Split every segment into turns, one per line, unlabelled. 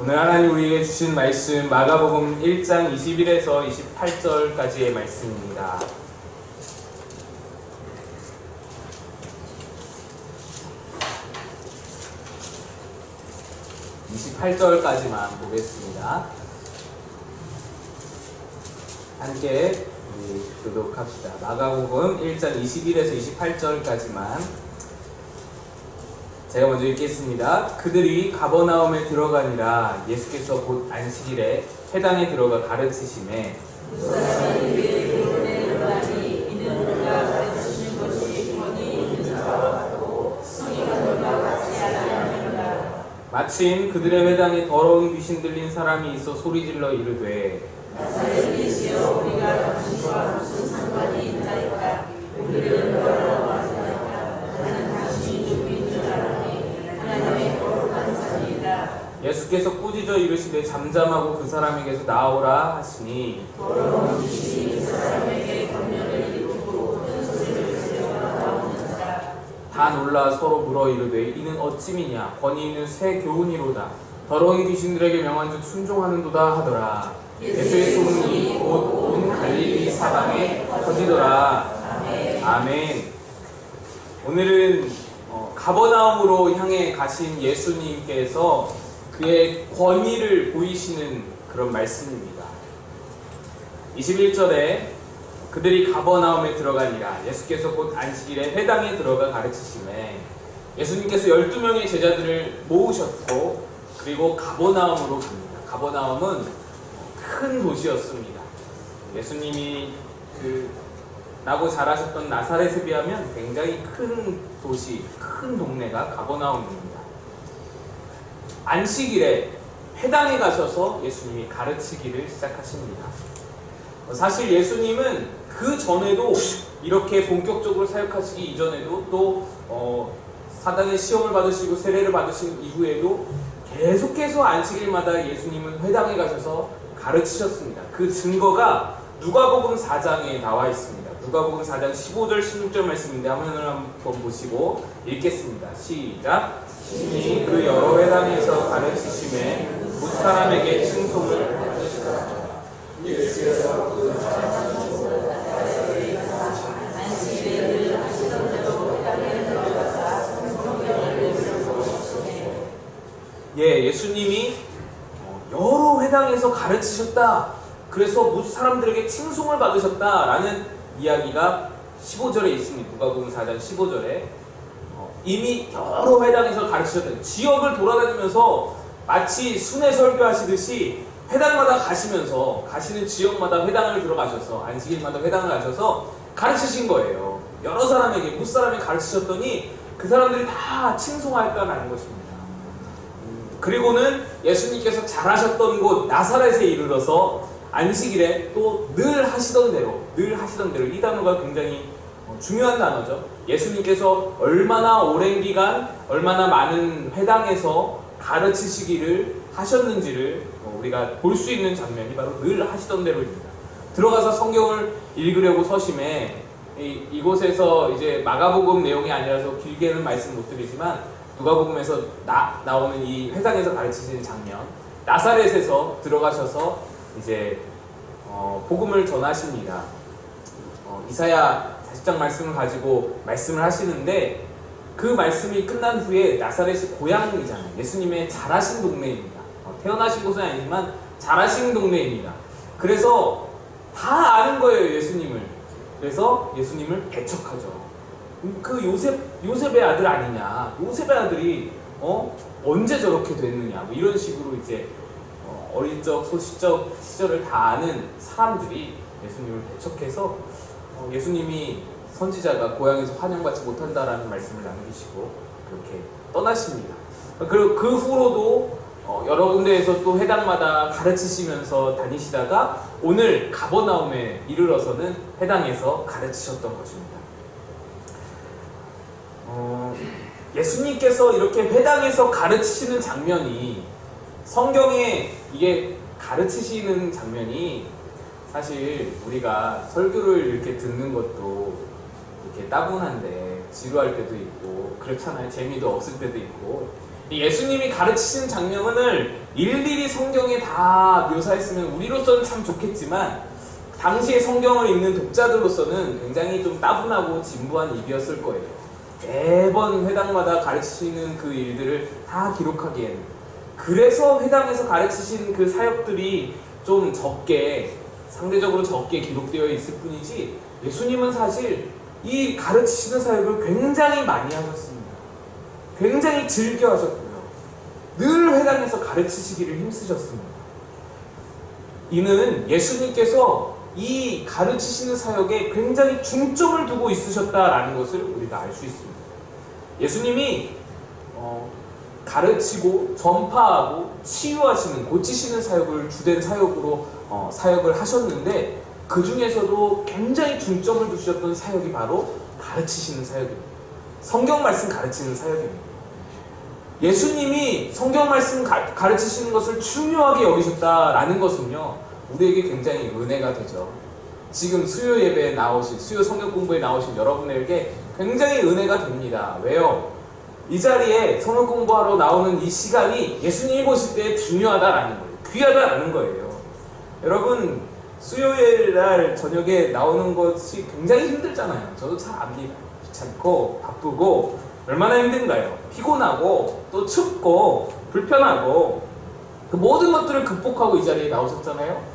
오늘 하나님 우리에게 주신 말씀 마가복음 1장 21에서 28절까지의 말씀입니다. (28절까지만) 보겠습니다. 함께 우리 교독합시다. 마가복음 1장 21에서 28절까지만 제가 먼저 읽겠습니다. 그들이 가버나움에 들어가니라. 예수께서 곧 안식일에 회당에 들어가 가르치심에 마침 그들의 회당에 더러운 귀신 들린 사람이 있어 소리질러 이르되 나사렛이여 우리가 당신과 무슨 상관이 있나이까. 우리는 너로 왔으나이까. 나는 당신이 누구인 줄 알았니. 하나님의 거룩한 자니이다. 예수께서 꾸짖어 이르시되 잠잠하고 그 사람에게서 나오라 하시니 더러운 귀신이 그 사람에게 권면을 이루고 큰 소리를 지르며 나오는지라. 다 놀라 서로 물어 이르되 이는 어찌미냐. 권위 있는 새 교훈이로다. 더러운 귀신들에게 명한즉 순종하는도다 하더라. 예수의 소문이 곧 온 갈릴리 사방에 퍼지더라. 아멘. 오늘은 가버나움으로 향해 가신 예수님께서 그의 권위를 보이시는 그런 말씀입니다. 21절에 그들이 가버나움에 들어가니라. 예수께서 곧 안식일에 회당에 들어가 가르치심에 예수님께서 12명의 제자들을 모으셨고 그리고 가버나움으로 갑니다. 가버나움은 큰 도시였습니다. 예수님이 나고 자라셨던 나사렛에 비하면 굉장히 큰 도시, 큰 동네가 가버나움입니다. 안식일에 회당에 가셔서 예수님이 가르치기를 시작하십니다. 사실 예수님은 그 전에도 이렇게 본격적으로 사역하시기 이전에도 또 사단의 시험을 받으시고 세례를 받으신 이후에도 계속해서 안식일마다 예수님은 회당에 가셔서 가르치셨습니다. 그 증거가 누가복음 4장에 나와 있습니다. 누가복음 4장 15절 16절 말씀인데 화면을 한번 보시고 읽겠습니다. 시작. 신이 그 여러 회당에서 가르치심에 무사람에게 칭송을 받으시더라. 예수께서 그 안식일을 하시던 대로 회당에 들어가사 성경을 읽으시네. 예수님이 여러 회당에서 가르치셨다. 그래서 무슨 사람들에게 칭송을 받으셨다라는 이야기가 15절에 있습니다. 누가복음 4장 15절에 이미 여러 회당에서 가르치셨다. 지역을 돌아다니면서 마치 순회 설교하시듯이 회당마다 가시면서 가시는 지역마다 회당을 들어가셔서 안식일마다 회당을 가셔서 가르치신 거예요. 여러 사람에게 무사람에게 가르치셨더니 그 사람들이 다 칭송하였다는 것입니다. 그리고는 예수님께서 자라셨던 곳 나사렛에 이르러서 안식일에 또 늘 하시던 대로 이 단어가 굉장히 중요한 단어죠. 예수님께서 얼마나 오랜 기간 얼마나 많은 회당에서 가르치시기를 하셨는지를 우리가 볼 수 있는 장면이 바로 늘 하시던 대로입니다. 들어가서 성경을 읽으려고 서심에 이곳에서 이제 마가복음 내용이 아니라서 길게는 말씀 못 드리지만 누가복음에서 나오는 이 회당에서 가르치시는 장면, 나사렛에서 들어가셔서 이제 복음을 전하십니다. 이사야 40장 말씀을 가지고 말씀을 하시는데 그 말씀이 끝난 후에 나사렛이 고향이잖아요. 예수님의 자라신 동네입니다. 태어나신 곳은 아니지만 자라신 동네입니다. 그래서 다 아는 거예요, 예수님을. 그래서 예수님을 배척하죠. 그 요셉의 아들 아니냐. 요셉의 아들이 언제 저렇게 됐느냐. 뭐 이런 식으로 이제 어릴 적 소시적 시절을 다 아는 사람들이 예수님을 배척해서 예수님이 선지자가 고향에서 환영받지 못한다라는 말씀을 남기시고 그렇게 떠나십니다. 그리고 그 후로도 여러 군데에서 또 회당마다 가르치시면서 다니시다가 오늘 가버나움에 이르러서는 회당에서 가르치셨던 것입니다. 예수님께서 이렇게 회당에서 가르치시는 장면이 성경에 이게 가르치시는 장면이 사실 우리가 설교를 이렇게 듣는 것도 이렇게 따분한데 지루할 때도 있고 그렇잖아요. 재미도 없을 때도 있고 예수님이 가르치신 장면을 일일이 성경에 다 묘사했으면 우리로서는 참 좋겠지만 당시에 성경을 읽는 독자들로서는 굉장히 좀 따분하고 진부한 일이었을 거예요. 매번 회당마다 가르치시는 그 일들을 다 기록하기에는. 그래서 회당에서 가르치신 그 사역들이 좀 적게, 상대적으로 적게 기록되어 있을 뿐이지, 예수님은 사실 이 가르치시는 사역을 굉장히 많이 하셨습니다. 굉장히 즐겨 하셨고요. 늘 회당에서 가르치시기를 힘쓰셨습니다. 이는 예수님께서 이 가르치시는 사역에 굉장히 중점을 두고 있으셨다라는 것을 우리가 알 수 있습니다. 예수님이 가르치고 전파하고 치유하시는, 고치시는 사역을 주된 사역으로 사역을 하셨는데, 그 중에서도 굉장히 중점을 두셨던 사역이 바로 가르치시는 사역입니다. 성경 말씀 가르치는 사역입니다. 예수님이 성경 말씀 가르치시는 것을 중요하게 여기셨다라는 것은요, 우리에게 굉장히 은혜가 되죠. 지금 수요 예배에 나오신, 수요 성경 공부에 나오신 여러분에게 굉장히 은혜가 됩니다. 왜요? 이 자리에 성경 공부하러 나오는 이 시간이 예수님이 보실 때 중요하다라는 거예요. 귀하다라는 거예요. 여러분, 수요일 날 저녁에 나오는 것이 굉장히 힘들잖아요. 저도 잘 압니다. 귀찮고 바쁘고 얼마나 힘든가요? 피곤하고 또 춥고 불편하고 그 모든 것들을 극복하고 이 자리에 나오셨잖아요.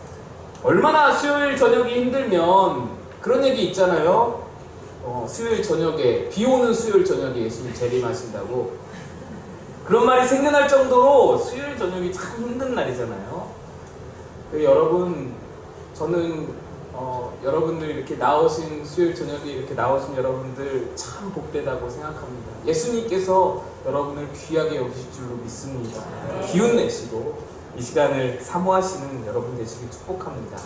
얼마나 수요일 저녁이 힘들면 그런 얘기 있잖아요. 수요일 저녁에, 비 오는 수요일 저녁에 예수님 재림하신다고. 그런 말이 생겨날 정도로 수요일 저녁이 참 힘든 날이잖아요. 여러분, 저는 여러분들 이렇게 나오신, 수요일 저녁에 이렇게 나오신 여러분들 참 복되다고 생각합니다. 예수님께서 여러분을 귀하게 여기실 줄로 믿습니다. 기운 내시고 이 시간을 사모하시는 여러분 되시길 축복합니다.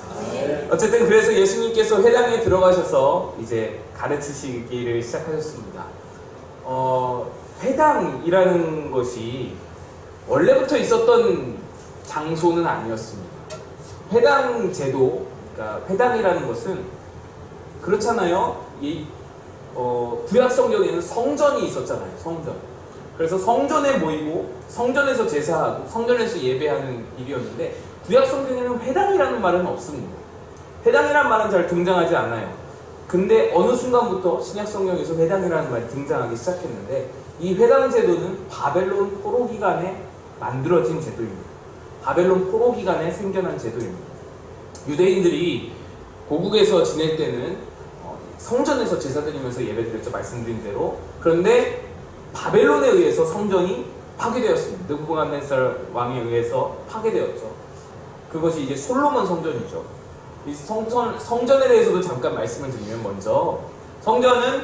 어쨌든 그래서 예수님께서 회당에 들어가셔서 이제 가르치시기를 시작하셨습니다. 회당이라는 것이 원래부터 있었던 장소는 아니었습니다. 회당 제도, 그러니까 회당이라는 것은 그렇잖아요. 구약 성경에는 성전이 있었잖아요. 성전. 그래서 성전에 모이고 성전에서 제사하고 성전에서 예배하는 일이었는데, 구약 성경에는 회당이라는 말은 없습니다. 회당이라는 말은 잘 등장하지 않아요. 근데 어느 순간부터 신약 성경에서 회당이라는 말이 등장하기 시작했는데, 이 회당 제도는 바벨론 포로 기간에 만들어진 제도입니다. 바벨론 포로 기간에 생겨난 제도입니다. 유대인들이 고국에서 지낼 때는 성전에서 제사 드리면서 예배드렸죠. 말씀드린 대로. 그런데 바벨론에 의해서 성전이 파괴되었습니다. 느부갓네살 왕에 의해서 파괴되었죠. 그것이 이제 솔로몬 성전이죠. 이 성전에 대해서도 잠깐 말씀을 드리면, 먼저 성전은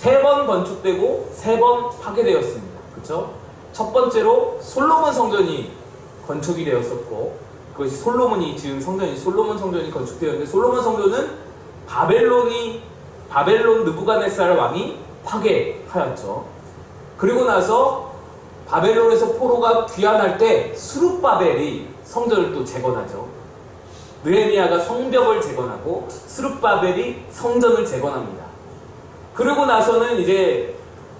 3번 건축되고 3번 파괴되었습니다. 그렇죠? 첫 번째로 솔로몬 성전이 건축이 되었었고, 그것이 솔로몬이 지은 성전이 솔로몬 성전이 건축되었는데, 솔로몬 성전은 바벨론 느부갓네살 왕이 파괴하였죠. 그리고 나서 바벨론에서 포로가 귀환할 때 스룹바벨이 성전을 또 재건하죠. 느헤미야가 성벽을 재건하고 스룹바벨이 성전을 재건합니다. 그리고 나서는 이제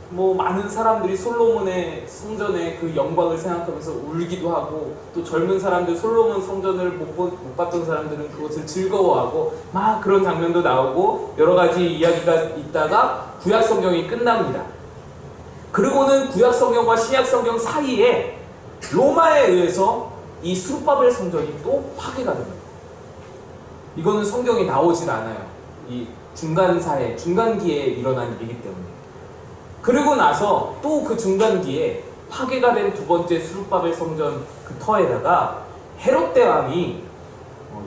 많은 사람들이 솔로몬의 성전의 그 영광을 생각하면서 울기도 하고, 또 젊은 사람들, 솔로몬 성전을 못 봤던 사람들은 그것을 즐거워하고, 막 그런 장면도 나오고 여러 가지 이야기가 있다가 구약 성경이 끝납니다. 그리고는 구약 성경과 신약 성경 사이에 로마에 의해서 이 스룹바벨 성전이 또 파괴가 됩니다. 이거는 성경에 나오질 않아요. 이 중간사에, 중간기에 일어난 일이기 때문에. 그리고 나서 또 그 중간기에 파괴가 된 두 번째 스룹바벨 성전 그 터에다가 헤롯 대왕이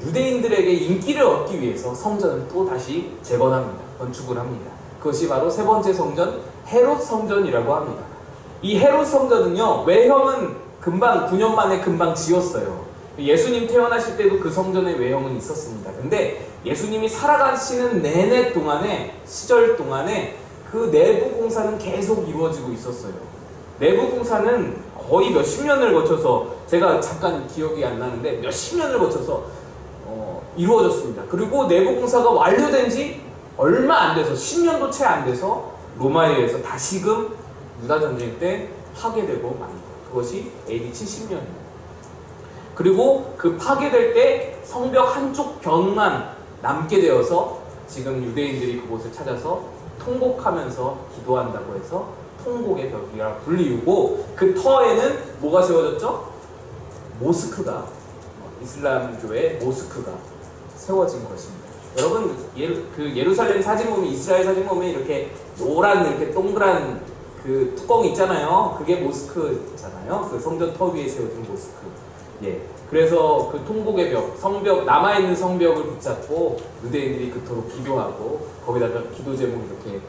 유대인들에게 인기를 얻기 위해서 성전을 또 다시 재건합니다. 건축을 합니다. 그것이 바로 세 번째 성전, 헤롯 성전이라고 합니다. 이 헤롯 성전은요, 외형은 금방 9년 만에 금방 지었어요. 예수님 태어나실 때도 그 성전의 외형은 있었습니다. 근데 예수님이 살아가시는 내내 동안에, 시절 동안에 그 내부 공사는 계속 이루어지고 있었어요. 내부 공사는 거의 몇십 년을 거쳐서, 제가 잠깐 기억이 안 나는데 몇십 년을 거쳐서 이루어졌습니다. 그리고 내부 공사가 완료된 지 얼마 안 돼서, 10년도 채 안 돼서 로마에 의해서 다시금 유다 전쟁 때 파괴되고 맙니다. 그것이 AD 70년입니다. 그리고 그 파괴될 때 성벽 한쪽 벽만 남게 되어서 지금 유대인들이 그곳을 찾아서 통곡하면서 기도한다고 해서 통곡의 벽이라 불리우고, 그 터에는 뭐가 세워졌죠? 모스크가, 이슬람교의 모스크가 세워진 것입니다. 여러분, 그 예루살렘 사진 보면, 이스라엘 사진 보면 이렇게 노란 이렇게 동그란 그 뚜껑이 있잖아요. 그게 모스크잖아요. 그 성전 터 위에 세워진 모스크. 예. 그래서 그 통곡의 벽, 성벽, 남아있는 성벽을 붙잡고 유대인들이 그토록 기도하고, 거기다가 기도 제목 이렇게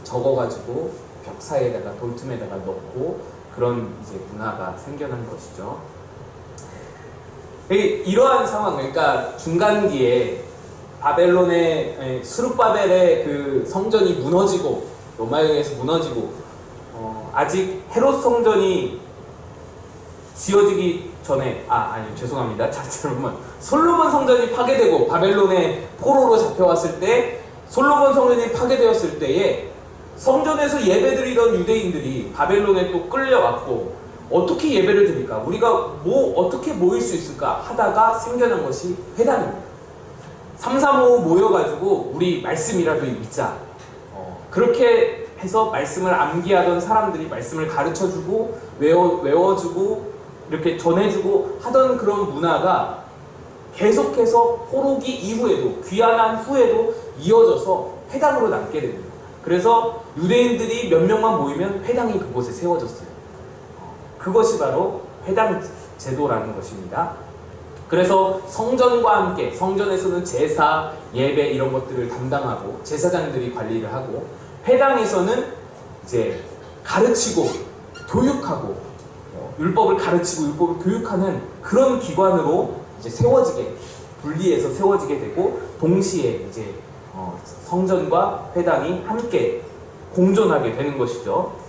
적어가지고 벽 사이에다가 돌틈에다가 넣고, 그런 이제 문화가 생겨난 것이죠. 이러한 상황, 그러니까 중간기에 바벨론의 스룹바벨의 그 성전이 무너지고, 로마에 의해서 무너지고, 아직 헤롯 성전이 지어지기 전에, 죄송합니다. 여러분, 솔로몬 성전이 파괴되고 바벨론의 포로로 잡혀왔을 때, 솔로몬 성전이 파괴되었을 때에 성전에서 예배드리던 유대인들이 바벨론에 또 끌려왔고, 어떻게 예배를 드릴까? 우리가 어떻게 모일 수 있을까? 하다가 생겨난 것이 회당입니다. 335 모여가지고 우리 말씀이라도 읽자. 그렇게 해서 말씀을 암기하던 사람들이 말씀을 가르쳐주고 외워주고 이렇게 전해주고 하던 그런 문화가 계속해서 포로기 이후에도, 귀환한 후에도 이어져서 회당으로 남게 됩니다. 그래서 유대인들이 몇 명만 모이면 회당이 그곳에 세워졌어요. 그것이 바로 회당 제도라는 것입니다. 그래서 성전과 함께, 성전에서는 제사, 예배 이런 것들을 담당하고 제사장들이 관리를 하고, 회당에서는 이제 가르치고 교육하고, 율법을 가르치고 율법을 교육하는 그런 기관으로 이제 분리해서 세워지게 되고, 동시에 이제 성전과 회당이 함께 공존하게 되는 것이죠.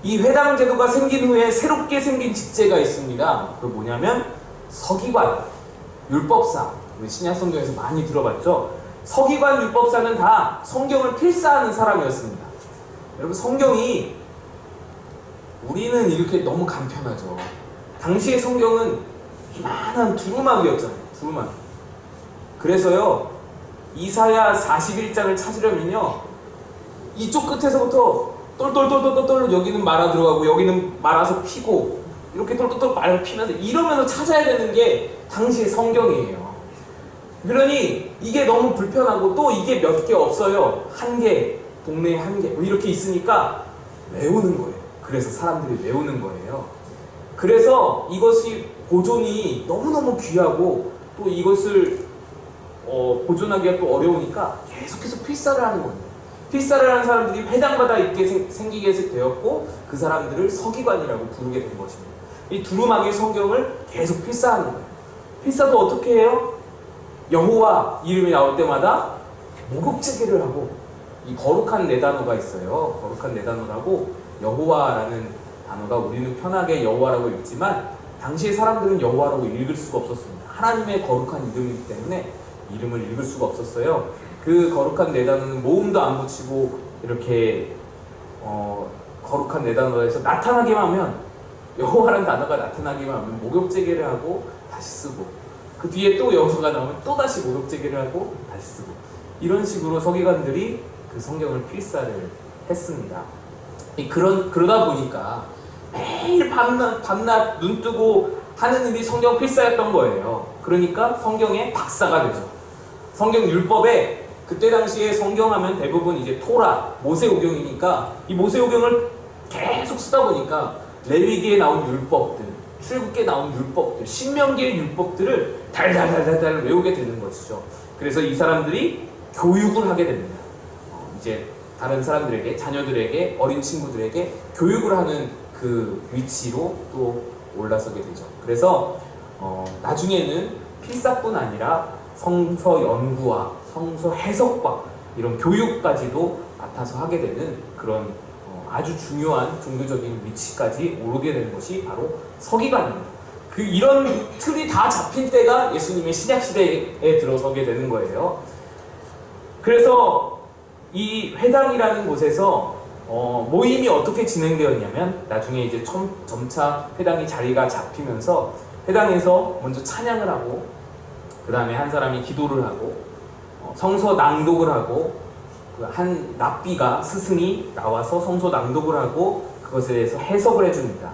이 회당 제도가 생긴 후에 새롭게 생긴 직제가 있습니다. 그 뭐냐면 서기관, 율법사. 우리 신약성경에서 많이 들어봤죠. 서기관, 율법사는 다 성경을 필사하는 사람이었습니다. 여러분, 성경이, 우리는 이렇게 너무 간편하죠. 당시의 성경은 이만한 두루마기였잖아요. 두루마기. 그래서요, 이사야 41장을 찾으려면요, 이쪽 끝에서부터 똘똘똘똘똘, 여기는 말아 들어가고 여기는 말아서 피고, 이렇게 똘똘똘 말을 피면서 이러면서 찾아야 되는 게 당시의 성경이에요. 그러니 이게 너무 불편하고, 또 이게 몇 개 없어요. 한 개, 동네에 한 개, 뭐 이렇게 있으니까 외우는 거예요. 그래서 사람들이 외우는 거예요. 그래서 이것이 보존이 너무너무 귀하고, 또 이것을 보존하기가 또 어려우니까 계속해서 필사를 하는 거예요. 필사를 하는 사람들이 회당마다 있게 생기게 되었고, 그 사람들을 서기관이라고 부르게 된 것입니다. 이 두루마기 성경을 계속 필사하는 거예요. 필사도 어떻게 해요? 여호와 이름이 나올 때마다 목욕제기를 하고, 이 거룩한 네 단어가 있어요. 거룩한 네 단어라고, 여호와라는 단어가 우리는 편하게 여호와라고 읽지만 당시의 사람들은 여호와라고 읽을 수가 없었습니다. 하나님의 거룩한 이름이기 때문에 이름을 읽을 수가 없었어요. 그 거룩한 네 단어는 모음도 안 붙이고 이렇게 거룩한 네 단어에서 나타나기만 하면, 여호와라는 단어가 나타나기만 하면 목욕제기를 하고 다시 쓰고, 그 뒤에 또 여호와가 나오면 또 다시 목욕제기를 하고 다시 쓰고, 이런 식으로 서기관들이 그 성경을 필사를 했습니다. 그러다 보니까 매일 밤낮 눈 뜨고 하는 일이 성경 필사였던 거예요. 그러니까 성경의 박사가 되죠. 성경 율법에, 그때 당시에 성경하면 대부분 이제 토라, 모세오경이니까 이 모세오경을 계속 쓰다 보니까 레위기에 나온 율법들, 출애굽기에 나온 율법들, 신명기의 율법들을 달달달달 외우게 되는 것이죠. 그래서 이 사람들이 교육을 하게 됩니다. 이제 다른 사람들에게, 자녀들에게, 어린 친구들에게 교육을 하는 그 위치로 또 올라서게 되죠. 그래서 나중에는 필사뿐 아니라 성서 연구와 성서 해석과 이런 교육까지도 맡아서 하게 되는 그런 아주 중요한 종교적인 위치까지 오르게 되는 것이 바로 서기관입니다. 이런 틀이 다 잡힌 때가 예수님의 신약시대에 들어서게 되는 거예요. 그래서 이 회당이라는 곳에서 모임이 어떻게 진행되었냐면 나중에 이제 점차 회당이 자리가 잡히면서 회당에서 먼저 찬양을 하고 그 다음에 한 사람이 기도를 하고 성서 낭독을 하고 그 한 랍비가 스승이 나와서 성서 낭독을 하고 그것에 대해서 해석을 해줍니다.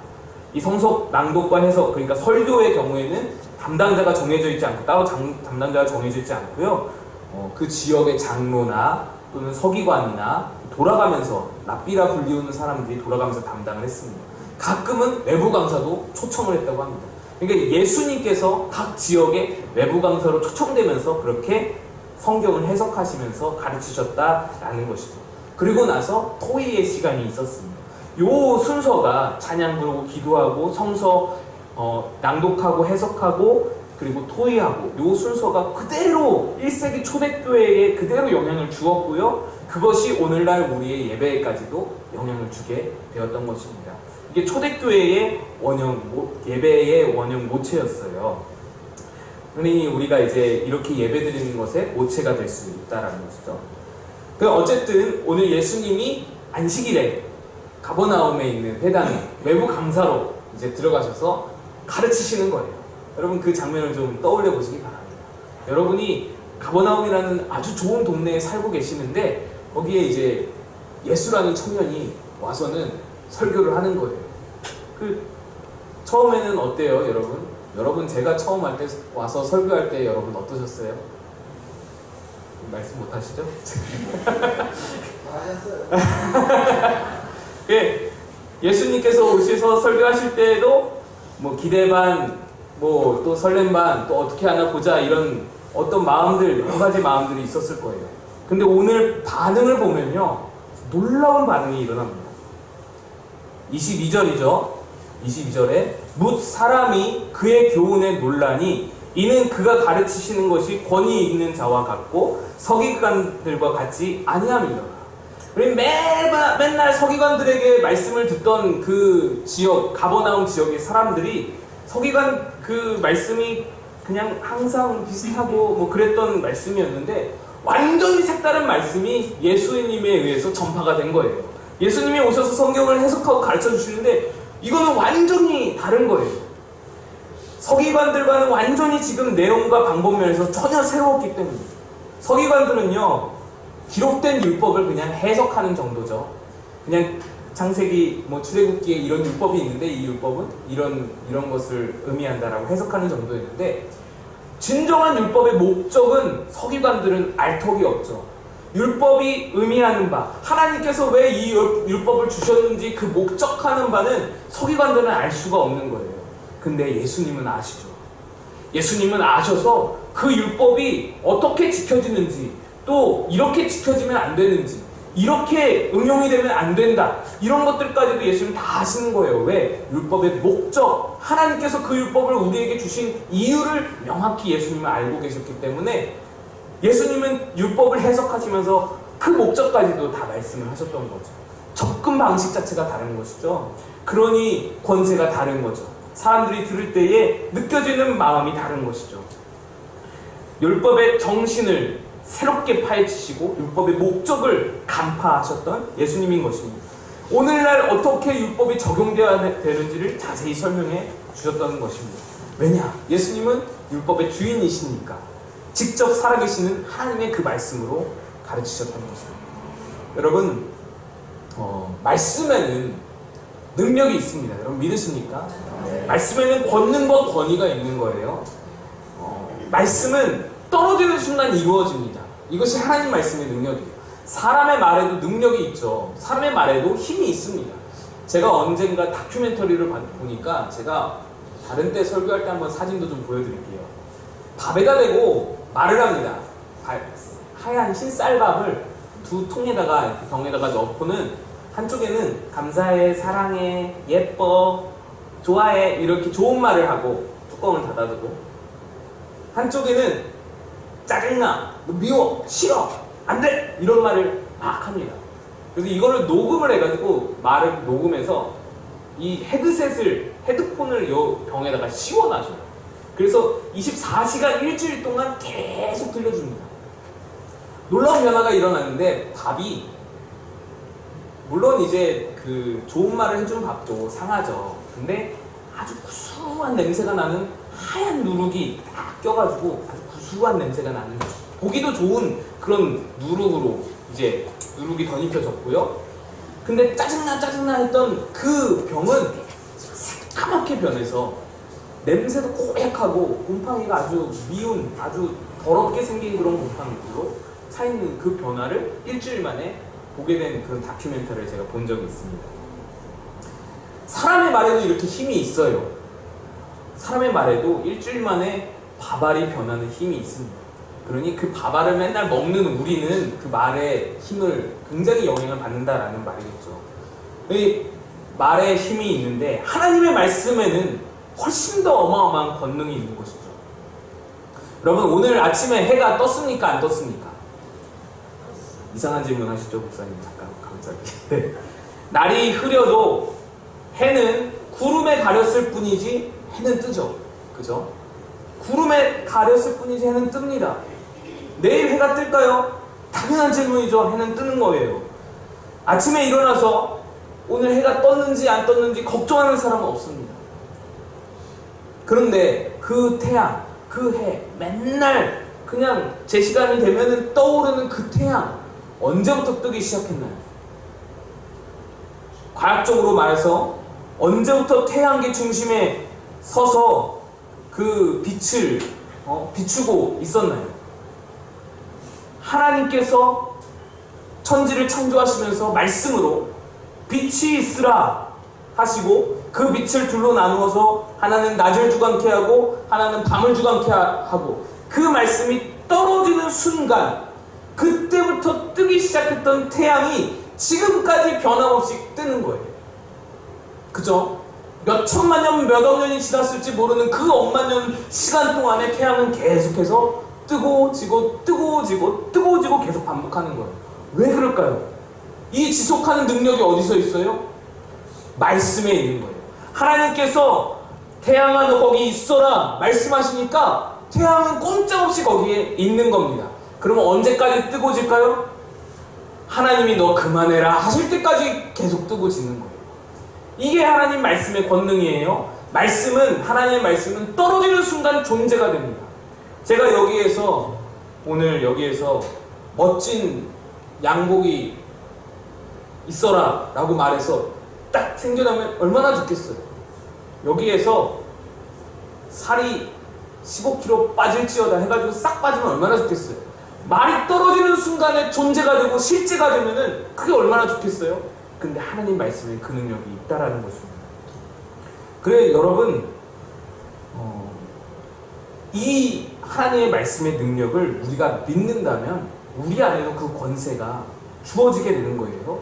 이 성서 낭독과 해석, 그러니까 설교의 경우에는 담당자가 정해져 있지 않고 따로 담당자가 정해져 있지 않고요. 그 지역의 장로나 또는 서기관이나 돌아가면서 랍비라 불리우는 사람들이 돌아가면서 담당을 했습니다. 가끔은 외부 강사도 초청을 했다고 합니다. 그러니까 예수님께서 각 지역에 외부 강사로 초청되면서 그렇게 성경을 해석하시면서 가르치셨다라는 것이죠. 그리고 나서 토의의 시간이 있었습니다. 요 순서가 찬양 부르고 기도하고 성서 낭독하고 해석하고 그리고 토의하고 요 순서가 그대로 1세기 초대교회에 그대로 영향을 주었고요. 그것이 오늘날 우리의 예배에까지도 영향을 주게 되었던 것입니다. 이게 초대교회의 예배의 원형 모체였어요. 그러니 우리가 이제 이렇게 예배드리는 것에 모체가 될 수 있다라는 것이죠. 어쨌든 오늘 예수님이 안식일에 가버나움에 있는 회당에 외부 강사로 이제 들어가셔서 가르치시는 거예요. 여러분 그 장면을 좀 떠올려 보시기 바랍니다. 여러분이 가버나움이라는 아주 좋은 동네에 살고 계시는데 거기에 이제 예수라는 청년이 와서는 설교를 하는 거예요. 처음에는 어때요, 여러분? 여러분 제가 처음 할 때 와서 설교할 때 여러분 어떠셨어요? 말씀 못 하시죠? 예수님께서 오셔서 설교하실 때에도 뭐 기대 반, 뭐 또 설렘 반, 또 어떻게 하나 보자 이런 어떤 마음들, 여러 가지 마음들이 있었을 거예요. 근데 오늘 반응을 보면요, 놀라운 반응이 일어납니다. 22절이죠. 22절에 뭇 사람이 그의 교훈에 놀라니 이는 그가 가르치시는 것이 권위 있는 자와 같고 서기관들과 같지 아니함이더라. 맨날 서기관들에게 말씀을 듣던 그 지역, 가버나움 지역의 사람들이 서기관 그 말씀이 그냥 항상 비슷하고 뭐 그랬던 말씀이었는데 완전히 색다른 말씀이 예수님에 의해서 전파가 된 거예요. 예수님이 오셔서 성경을 해석하고 가르쳐 주시는데 이거는 완전히 다른 거예요. 서기관들과는 완전히 지금 내용과 방법면에서 전혀 새로웠기 때문에 서기관들은요 기록된 율법을 그냥 해석하는 정도죠. 그냥 창세기, 뭐 출애굽기에 이런 율법이 있는데 이 율법은 이런 것을 의미한다라고 해석하는 정도였는데 진정한 율법의 목적은 서기관들은 알 턱이 없죠. 율법이 의미하는 바, 하나님께서 왜 이 율법을 주셨는지 그 목적하는 바는 서기관들은 알 수가 없는 거예요. 근데 예수님은 아시죠. 예수님은 아셔서 그 율법이 어떻게 지켜지는지, 또 이렇게 지켜지면 안 되는지, 이렇게 응용이 되면 안 된다, 이런 것들까지도 예수님 다 아시는 거예요. 왜? 율법의 목적, 하나님께서 그 율법을 우리에게 주신 이유를 명확히 예수님은 알고 계셨기 때문에 예수님은 율법을 해석하시면서 그 목적까지도 다 말씀을 하셨던 거죠. 접근 방식 자체가 다른 것이죠. 그러니 권세가 다른 거죠. 사람들이 들을 때에 느껴지는 마음이 다른 것이죠. 율법의 정신을 새롭게 파헤치시고 율법의 목적을 간파하셨던 예수님인 것입니다. 오늘날 어떻게 율법이 적용되어야 되는지를 자세히 설명해 주셨던 것입니다. 왜냐? 예수님은 율법의 주인이시니까 직접 살아계시는 하나님의 그 말씀으로 가르치셨던 것입니다. 여러분, 말씀에는 능력이 있습니다. 여러분 믿으십니까? 말씀에는 권능과 권위가 있는 거예요. 말씀은 떨어지는 순간 이루어집니다. 이것이 하나님 말씀의 능력이에요. 사람의 말에도 능력이 있죠. 사람의 말에도 힘이 있습니다. 제가 언젠가 다큐멘터리를 보니까 제가 다른 때 설교할 때 한번 사진도 좀 보여드릴게요. 밥에다 대고 말을 합니다. 하얀 흰 쌀밥을 두 통에다가 이렇게 병에다가 넣고는 한쪽에는 감사해, 사랑해, 예뻐, 좋아해 이렇게 좋은 말을 하고 뚜껑을 닫아두고 한쪽에는 짜증나, 미워, 싫어, 안 돼! 이런 말을 막 합니다. 그래서 이거를 녹음을 해가지고 말을 녹음해서 이 헤드폰을 이 병에다가 씌워놔줘요. 그래서 24시간 일주일 동안 계속 들려줍니다. 놀라운 변화가 일어나는데 밥이 물론 이제 그 좋은 말을 해준 밥도 상하죠. 근데 아주 구수한 냄새가 나는 하얀 누룩이 딱 껴가지고 아주 구수한 냄새가 나는 보기도 좋은 그런 누룩으로 이제 누룩이 덧입혀졌고요. 근데 짜증나 했던 그 병은 새까맣게 변해서 냄새도 고약하고 곰팡이가 아주 미운 아주 더럽게 생긴 그런 곰팡이로 차있는 그 변화를 일주일 만에 보게 된 그런 다큐멘터리를 제가 본 적이 있습니다. 사람의 말에도 이렇게 힘이 있어요. 사람의 말에도 일주일 만에 밥알이 변하는 힘이 있습니다. 그러니 그 밥알을 맨날 먹는 우리는 그 말의 힘을 굉장히 영향을 받는다라는 말이겠죠. 이 말의 힘이 있는데 하나님의 말씀에는 훨씬 더 어마어마한 권능이 있는 것이죠. 여러분 오늘 아침에 해가 떴습니까? 안 떴습니까? 이상한 질문 하시죠, 목사님? 잠깐 갑자기. 날이 흐려도 해는 구름에 가렸을 뿐이지 해는 뜨죠. 그죠? 구름에 가렸을 뿐이지 해는 뜹니다. 내일 해가 뜰까요? 당연한 질문이죠. 해는 뜨는 거예요. 아침에 일어나서 오늘 해가 떴는지 안 떴는지 걱정하는 사람은 없습니다. 그런데 그 태양, 그 해, 맨날 그냥 제 시간이 되면 떠오르는 그 태양, 언제부터 뜨기 시작했나요? 과학적으로 말해서 언제부터 태양계 중심에 서서 그 빛을 비추고 있었나요? 하나님께서 천지를 창조하시면서 말씀으로 빛이 있으라 하시고 그 빛을 둘로 나누어서 하나는 낮을 주관케 하고 하나는 밤을 주관케 하고 그 말씀이 떨어지는 순간 그때부터 뜨기 시작했던 태양이 지금까지 변함없이 뜨는 거예요. 그죠? 몇 천만 년, 몇 억 년이 지났을지 모르는 그 억만 년 시간 동안에 태양은 계속해서 뜨고 지고 뜨고 지고 뜨고 지고 계속 반복하는 거예요. 왜 그럴까요? 이 지속하는 능력이 어디서 있어요? 말씀에 있는 거예요. 하나님께서 태양아 너 거기 있어라 말씀하시니까 태양은 꼼짝없이 거기에 있는 겁니다. 그러면 언제까지 뜨고 질까요? 하나님이 너 그만해라 하실 때까지 계속 뜨고 지는 거예요. 이게 하나님 말씀의 권능이에요. 말씀은, 하나님의 말씀은 떨어지는 순간 존재가 됩니다. 제가 여기에서 오늘 여기에서 멋진 양복이 있어라 라고 말해서 딱 생겨나면 얼마나 좋겠어요. 여기에서 살이 15kg 빠질지어다 해가지고 싹 빠지면 얼마나 좋겠어요. 말이 떨어지는 순간에 존재가 되고 실제가 되면은 그게 얼마나 좋겠어요. 근데 하나님 말씀에 그 능력이 있다라는 것입니다. 그래 여러분 이 하나님의 말씀의 능력을 우리가 믿는다면 우리 안에도 그 권세가 주어지게 되는 거예요.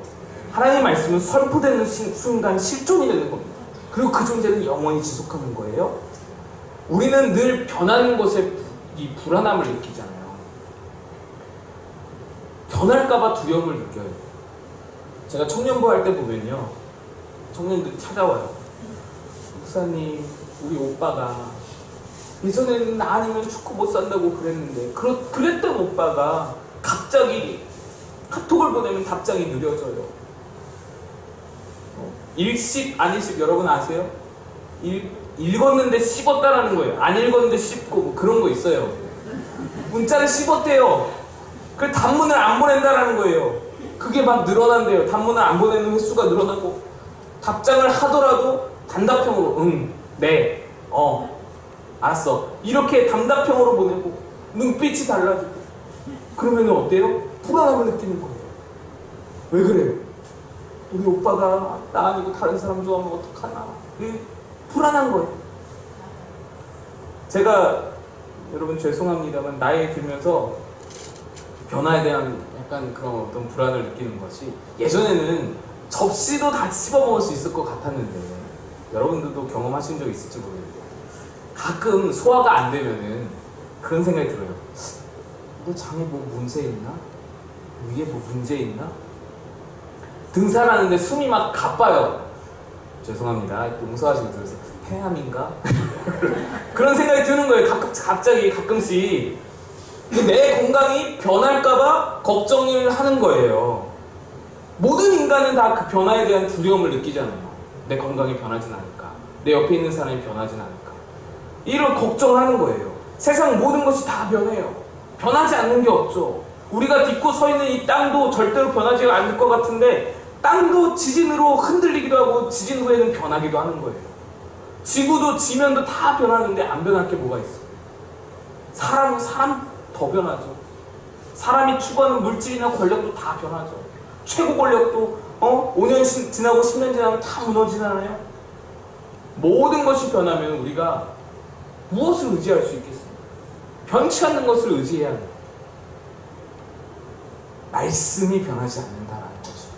하나님의 말씀은 선포되는 순간 실존이 되는 겁니다. 그리고 그 존재는 영원히 지속하는 거예요. 우리는 늘 변하는 것에 이 불안함을 느끼잖아요. 변할까봐 두려움을 느껴요. 제가 청년부 할 때 보면요, 청년들이 찾아와요. 목사님, 우리 오빠가 예전에는 나 아니면 축구 못 산다고 그랬는데 그랬던 오빠가 갑자기 카톡을 보내면 답장이 느려져요. 일십 안일십 여러분 아세요? 읽었는데 씹었다라는 거예요. 안 읽었는데 씹고 뭐 그런 거 있어요. 문자를 씹었대요. 그 단문을 안 보낸다라는 거예요. 그게 막 늘어난대요. 단문을 안 보내는 횟수가 늘어나고 답장을 하더라도 단답형으로 응, 네, 알았어 이렇게 단답형으로 보내고 눈빛이 달라지고 그러면 어때요? 불안함을 느끼는 거예요. 왜 그래요? 우리 오빠가 나 아니고 다른 사람 좋아하면 어떡하나. 불안한 거예요. 제가 여러분 죄송합니다만 나이 들면서 변화에 대한 약간 그런 어떤 불안을 느끼는 것이 예전에는 접시도 다 씹어먹을 수 있을 것 같았는데 여러분들도 경험하신 적 있을지 모르겠어요. 가끔 소화가 안 되면은 그런 생각이 들어요. 너 장에 뭐 문제 있나? 위에 뭐 문제 있나? 등산하는데 숨이 막 가빠요. 죄송합니다. 용서하시고 들으세요. 폐암인가? 그런 생각이 드는 거예요. 갑자기 가끔씩. 내 건강이 변할까봐 걱정을 하는 거예요. 모든 인간은 다 그 변화에 대한 두려움을 느끼잖아요. 내 건강이 변하진 않을까? 내 옆에 있는 사람이 변하진 않을까? 이런 걱정하는 거예요. 세상 모든 것이 다 변해요. 변하지 않는 게 없죠. 우리가 딛고 서 있는 이 땅도 절대로 변하지 않을 것 같은데 땅도 지진으로 흔들리기도 하고 지진 후에는 변하기도 하는 거예요. 지구도 지면도 다 변하는데 안 변할 게 뭐가 있어요? 사람 더 변하죠. 사람이 추구하는 물질이나 권력도 다 변하죠. 최고 권력도 5년 지나고 10년 지나면 다 무너지잖아요. 모든 것이 변하면 우리가 무엇을 의지할 수 있겠습니까? 변치 않는 것을 의지해야 합니다. 말씀이 변하지 않는다라는 것입니다.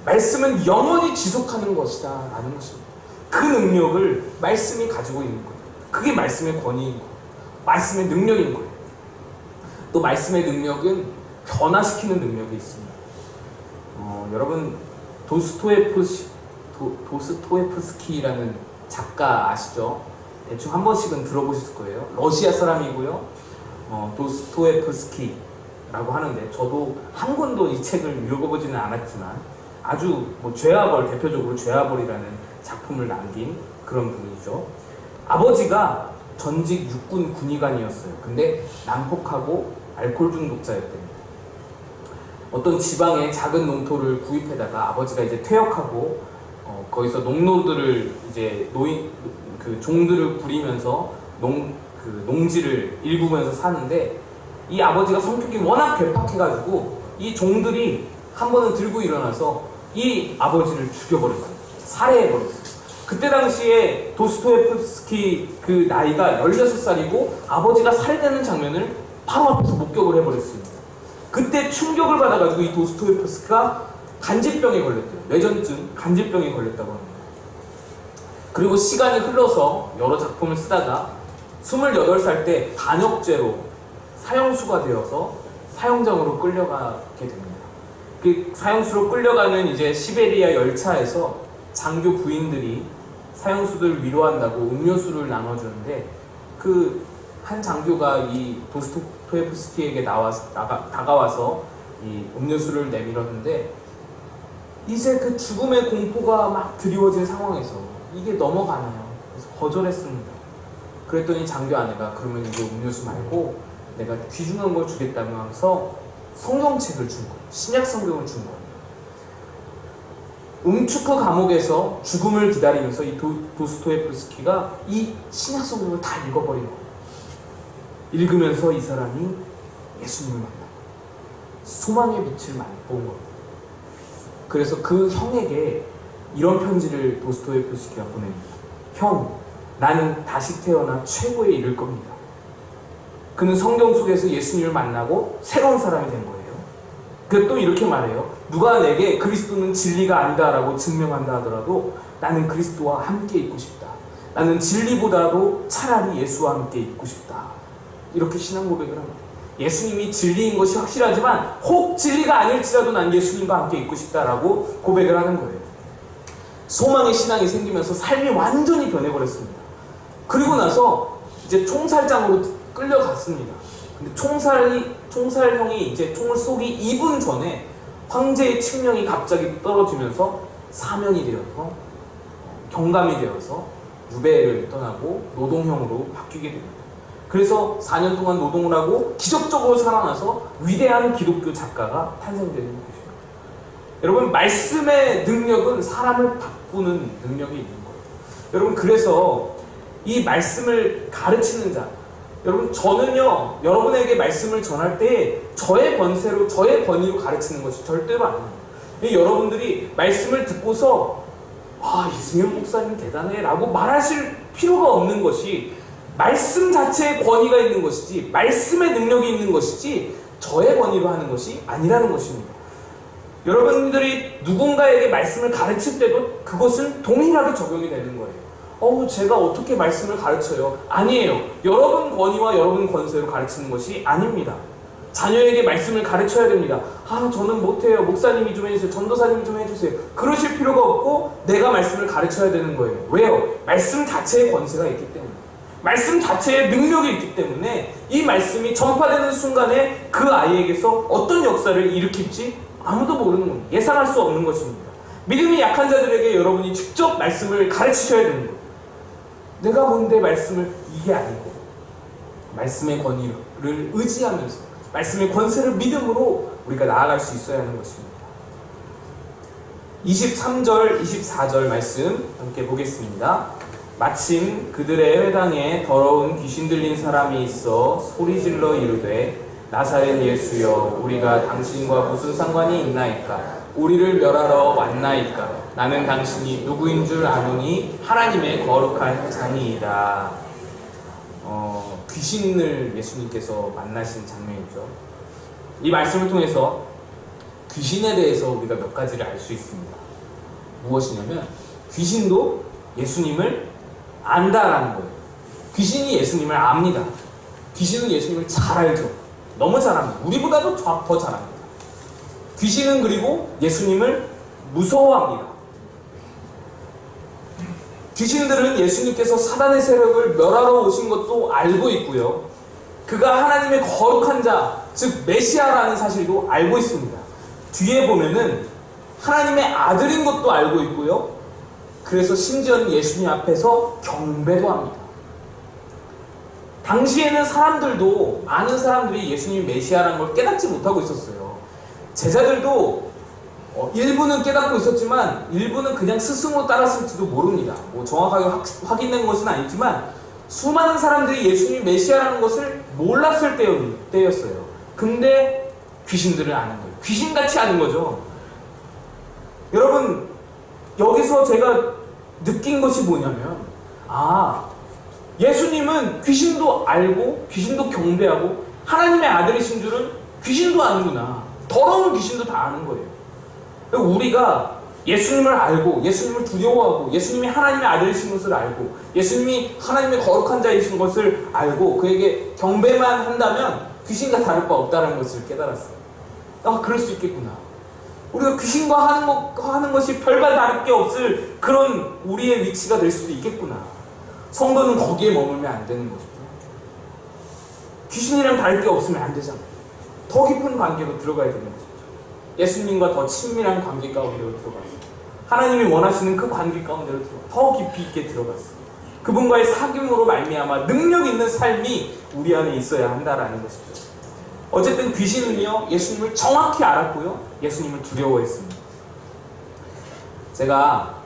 말씀은 영원히 지속하는 것이다 라는 것입니다. 그 능력을 말씀이 가지고 있는 거예요. 그게 말씀의 권위인 거예요. 말씀의 능력인 거예요. 또 말씀의 능력은 변화시키는 능력이 있습니다. 여러분 도스토예프스키라는 작가 아시죠? 대충 한 번씩은 들어보셨을 거예요. 러시아 사람이고요. 도스토예프스키라고 하는데 저도 한 권도 이 책을 읽어보지는 않았지만 아주 대표적으로 죄와벌이라는 작품을 남긴 그런 분이죠. 아버지가 전직 육군 군의관이었어요. 근데 난폭하고 알코올 중독자였답니다. 어떤 지방에 작은 농토를 구입해다가 아버지가 이제 퇴역하고 거기서 농노들을 이제 종들을 부리면서 농지를 일구면서 사는데 이 아버지가 성격이 워낙 괴팍해가지고 이 종들이 한 번은 들고 일어나서 이 아버지를 죽여버렸어요. 살해해버렸어요. 그때 당시에 도스토예프스키 그 나이가 16살이고 아버지가 살해되는 장면을 바로 앞에서 목격을 해버렸습니다. 그때 충격을 받아가지고 이 도스토예프스키가 간질병에 걸렸대요. 뇌전증 간질병에 걸렸다고 합니다. 그리고 시간이 흘러서 여러 작품을 쓰다가 28살 때 반역죄로 사형수가 되어서 사형장으로 끌려가게 됩니다. 그 사형수로 끌려가는 이제 시베리아 열차에서 장교 부인들이 사형수들 위로한다고 음료수를 나눠주는데 그 한 장교가 이 도스토예프스키에게 다가와서 이 음료수를 내밀었는데 이제 그 죽음의 공포가 막 드리워진 상황에서 이게 넘어가나요? 그래서 거절했습니다. 그랬더니 장교 아내가 그러면 이제 음료수 말고 내가 귀중한 걸 주겠다면서 성경책을 준 거예요. 신약 성경을 준 거예요. 음축크 감옥에서 죽음을 기다리면서 이 도스토예프스키가 이 신약 성경을 다 읽어버린 거예요. 읽으면서 이 사람이 예수님을 만나고 소망의 빛을 본 거예요. 그래서 그 형에게 이런 편지를 도스토예프스키가 보냅니다. 형, 나는 다시 태어나 최고에 이를 겁니다. 그는 성경 속에서 예수님을 만나고 새로운 사람이 된 거예요. 그 또 이렇게 말해요. 누가 내게 그리스도는 진리가 아니다라고 증명한다 하더라도 나는 그리스도와 함께 있고 싶다. 나는 진리보다도 차라리 예수와 함께 있고 싶다. 이렇게 신앙 고백을 합니다. 예수님이 진리인 것이 확실하지만 혹 진리가 아닐지라도 난 예수님과 함께 있고 싶다라고 고백을 하는 거예요. 소망의 신앙이 생기면서 삶이 완전히 변해버렸습니다. 그리고 나서 이제 총살장으로 끌려갔습니다. 근데 총살형이 이제 총을 쏘기 2분 전에 황제의 칙령이 갑자기 떨어지면서 사면이 되어서 경감이 되어서 유배를 떠나고 노동형으로 바뀌게 됩니다. 그래서 4년 동안 노동을 하고 기적적으로 살아나서 위대한 기독교 작가가 탄생되는 것입니다. 여러분, 말씀의 능력은 사람을 바꾸는 능력이 있는 거예요. 여러분, 그래서 이 말씀을 가르치는 자, 여러분, 저는요 여러분에게 말씀을 전할 때 저의 권세로 저의 권위로 가르치는 것이 절대로 아니에요. 여러분들이 말씀을 듣고서 이승현 목사님 대단해 라고 말하실 필요가 없는 것이 말씀 자체에 권위가 있는 것이지 말씀의 능력이 있는 것이지 저의 권위로 하는 것이 아니라는 것입니다. 여러분들이 누군가에게 말씀을 가르칠 때도 그것은 동일하게 적용이 되는 거예요. 제가 어떻게 말씀을 가르쳐요? 아니에요. 여러분 권위와 여러분 권세로 가르치는 것이 아닙니다. 자녀에게 말씀을 가르쳐야 됩니다. 저는 못해요. 목사님이 좀 해주세요. 전도사님이 좀 해주세요. 그러실 필요가 없고 내가 말씀을 가르쳐야 되는 거예요. 왜요? 말씀 자체의 권세가 있기 때문에. 말씀 자체에 능력이 있기 때문에 이 말씀이 전파되는 순간에 그 아이에게서 어떤 역사를 일으킬지 아무도 모르는 겁니다. 예상할 수 없는 것입니다. 믿음이 약한 자들에게 여러분이 직접 말씀을 가르치셔야 되는 거예요. 내가 본데 말씀을 이게 아니고 말씀의 권위를 의지하면서 말씀의 권세를 믿음으로 우리가 나아갈 수 있어야 하는 것입니다. 23절, 24절 말씀 함께 보겠습니다. 마침 그들의 회당에 더러운 귀신 들린 사람이 있어 소리질러 이르되 나사렛 예수여 우리가 당신과 무슨 상관이 있나이까 우리를 멸하러 왔나이까 나는 당신이 누구인 줄 아노니 하나님의 거룩한 자니이다. 귀신을 예수님께서 만나신 장면이죠. 이 말씀을 통해서 귀신에 대해서 우리가 몇 가지를 알 수 있습니다. 무엇이냐면 귀신도 예수님을 안다라는 거예요. 귀신이 예수님을 압니다. 귀신은 예수님을 잘 알죠. 너무 잘 압니다. 우리보다도 더 잘 압니다. 귀신은 그리고 예수님을 무서워합니다. 귀신들은 예수님께서 사단의 세력을 멸하러 오신 것도 알고 있고요. 그가 하나님의 거룩한 자, 즉 메시아라는 사실도 알고 있습니다. 뒤에 보면은 하나님의 아들인 것도 알고 있고요. 그래서 심지어는 예수님 앞에서 경배도 합니다. 당시에는 사람들도, 많은 사람들이 예수님이 메시아라는 걸 깨닫지 못하고 있었어요. 제자들도 일부는 깨닫고 있었지만 일부는 그냥 스승으로 따랐을지도 모릅니다. 뭐 정확하게 확인된 것은 아니지만 수많은 사람들이 예수님이 메시아라는 것을 몰랐을 때였어요. 근데 귀신들을 아는 거예요. 귀신같이 아는 거죠. 여러분, 여기서 제가 느낀 것이 뭐냐면, 예수님은 귀신도 알고 귀신도 경배하고 하나님의 아들이신 줄은 귀신도 아는구나. 더러운 귀신도 다 아는 거예요. 우리가 예수님을 알고 예수님을 두려워하고 예수님이 하나님의 아들이신 것을 알고 예수님이 하나님의 거룩한 자이신 것을 알고 그에게 경배만 한다면 귀신과 다를 바 없다는 것을 깨달았어요. 그럴 수 있겠구나. 우리가 귀신과 하는 것이 별반 다를 게 없을 그런 우리의 위치가 될 수도 있겠구나. 성도는 거기에 머물면 안 되는 것이죠. 귀신이랑 다를 게 없으면 안 되잖아요. 더 깊은 관계로 들어가야 되는 것이죠. 예수님과 더 친밀한 관계 가운데로 들어갔어요. 하나님이 원하시는 그 관계 가운데로 더 깊이 있게 들어갔어요. 그분과의 사귐으로 말미암아 능력 있는 삶이 우리 안에 있어야 한다라는 것이죠. 어쨌든 귀신은요, 예수님을 정확히 알았고요, 예수님을 두려워했습니다. 제가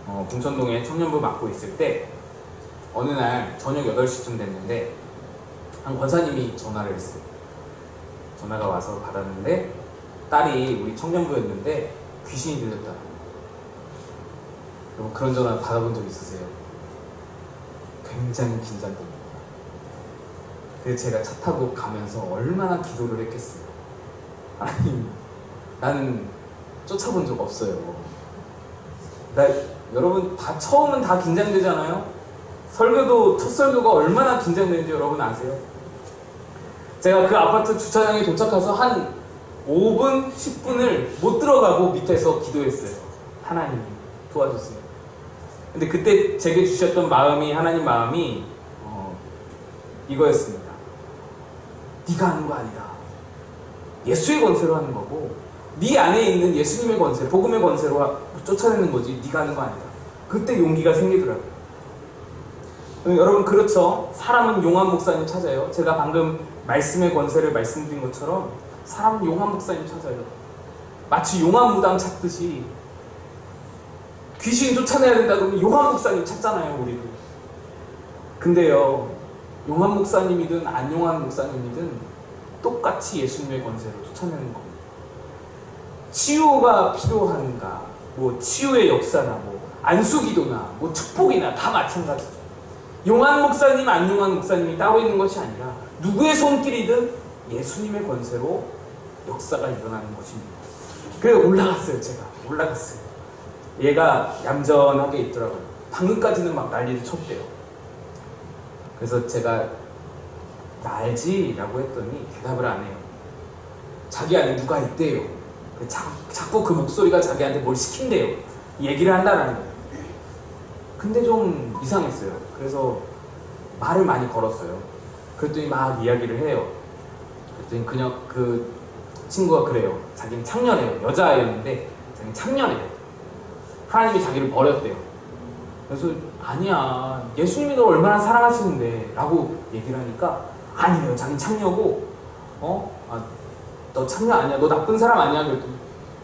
봉천동에 청년부 맡고 있을 때 어느 날 저녁 8시쯤 됐는데 한 권사님이 전화를 했어요. 전화가 와서 받았는데 딸이 우리 청년부였는데 귀신이 들렸다. 여러분, 그런 전화 받아본 적 있으세요? 굉장히 긴장됩니다. 그래서 제가 차 타고 가면서 얼마나 기도를 했겠어요. 하나님, 나는 쫓아본 적 없어요. 여러분, 처음은 다 긴장되잖아요. 설교도, 첫 설교가 얼마나 긴장되는지 여러분 아세요? 제가 그 아파트 주차장에 도착해서 한 5분, 10분을 못 들어가고 밑에서 기도했어요. 하나님, 도와주세요. 근데 그때 제게 주셨던 마음이, 하나님 마음이 이거였습니다. 네가 하는 거 아니다. 예수의 권세로 하는 거고 네 안에 있는 예수님의 권세, 복음의 권세로 쫓아내는 거지 네가 하는 거 아니다. 그때 용기가 생기더라고요. 여러분, 그렇죠. 사람은 용한 목사님 찾아요. 제가 방금 말씀의 권세를 말씀드린 것처럼 사람은 용한 목사님 찾아요. 마치 용한 무당 찾듯이 귀신 쫓아내야 된다 그러면 용한 목사님 찾잖아요, 우리도. 근데요, 용한 목사님이든 안 용한 목사님이든 똑같이 예수님의 권세로 쫓아내는 겁니다. 치유가 필요한가, 뭐 치유의 역사나 뭐 안수기도나 뭐 축복이나 다 마찬가지죠. 용한 목사님, 안 용한 목사님이 따로 있는 것이 아니라 누구의 손길이든 예수님의 권세로 역사가 일어나는 것입니다. 그래서 올라갔어요. 제가 올라갔어요. 얘가 얌전하게 있더라고요. 방금까지는 막 난리를 쳤대요. 그래서 제가 나 알지? 라고 했더니 대답을 안 해요. 자기 안에 누가 있대요. 자꾸 그 목소리가 자기한테 뭘 시킨대요. 얘기를 한다라는 거예요. 근데 좀 이상했어요. 그래서 말을 많이 걸었어요. 그랬더니 막 이야기를 해요. 그랬더니 그냥 친구가 그래요. 자기는 창녀래요. 여자아이였는데 자기는 창녀래요. 하나님이 자기를 버렸대요. 그래서 아니야, 예수님이 너 얼마나 사랑하시는데 라고 얘기를 하니까 아니래요. 자기는 창녀고 너 창녀 아니야, 너 나쁜 사람 아니야. 그랬더니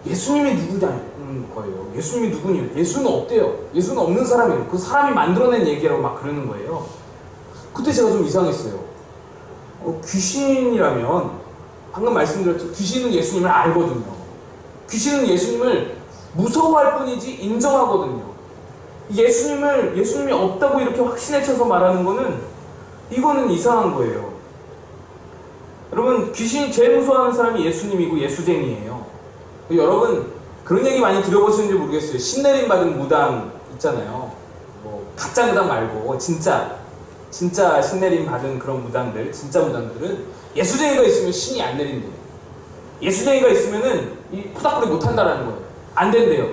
예수님이 누구냐는 거예요. 예수님이 누구냐? 예수는 없대요. 예수는 없는 사람이에요. 그 사람이 만들어낸 얘기라고 막 그러는 거예요. 그때 제가 좀 이상했어요. 귀신이라면 방금 말씀드렸죠. 귀신은 예수님을 알거든요. 귀신은 예수님을 무서워할 뿐이지 인정하거든요. 예수님이 없다고 이렇게 확신에 쳐서 말하는 거는 이거는 이상한 거예요. 여러분, 귀신이 제일 무서워하는 사람이 예수님이고 예수쟁이에요. 여러분, 그런 얘기 많이 들어보시는지 모르겠어요. 신내림 받은 무당 있잖아요. 뭐 가짜 무당 말고 진짜 신내림 받은 그런 무당들, 진짜 무당들은 예수쟁이가 있으면 신이 안 내린대요. 예수쟁이가 있으면은 푸닥거리 못 한다라는 거예요. 안 된대요.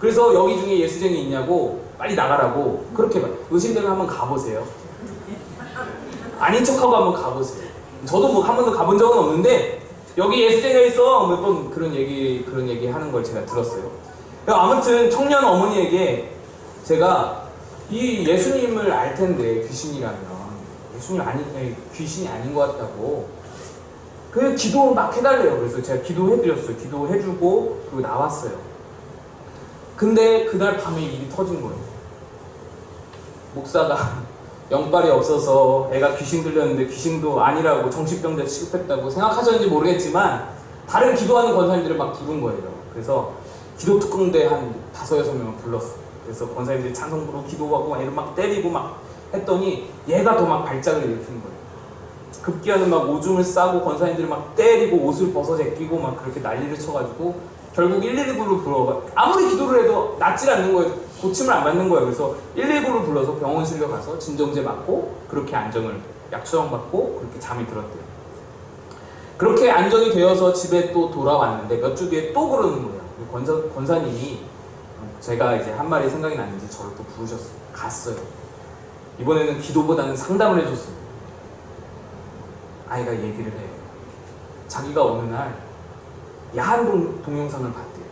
그래서 여기 중에 예수쟁이 있냐고 빨리 나가라고 그렇게 말. 의심되면 한번 가보세요. 아닌 척하고 한번 가보세요. 저도 뭐 한 번도 가본 적은 없는데 여기 예수쟁이가 있어 몇 번 그런 얘기 하는 걸 제가 들었어요. 아무튼 청년 어머니에게 제가 이 예수님을 알 텐데 귀신이라면 귀신이 아닌 것 같다고 그 기도 막 해달래요. 그래서 제가 기도해드렸어요. 기도해주고 그리고 나왔어요. 근데 그날 밤에 일이 터진 거예요. 목사가 영빨이 없어서 애가 귀신 들렸는데 귀신도 아니라고 정신병자 취급했다고 생각하셨는지 모르겠지만 다른 기도하는 권사님들을 막 부른 거예요. 그래서 기도 특공대 한 5-6명을 불렀어요. 그래서 권사님들이 찬송 부르고 기도하고 애를 막 때리고 막 했더니 얘가 더 막 발작을 일으킨 거예요. 급기야는 막 오줌을 싸고 권사님들이 막 때리고 옷을 벗어 제끼고 막 그렇게 난리를 쳐가지고 결국 119를 불러가 아무리 기도를 해도 낫질 않는 거예요. 고침을 안 받는 거예요. 그래서 119를 불러서 병원 실려가서 진정제 맞고 그렇게 안정을 약 처방받고 그렇게 잠이 들었대요. 그렇게 안정이 되어서 집에 또 돌아왔는데 몇 주 뒤에 또 그러는 거예요. 권사님이 제가 이제 한 말이 생각이 났는지 저를 또 부르셨어요. 갔어요. 이번에는 기도보다는 상담을 해줬어요. 아이가 얘기를 해요. 자기가 어느 날 야한 동영상을 봤대요.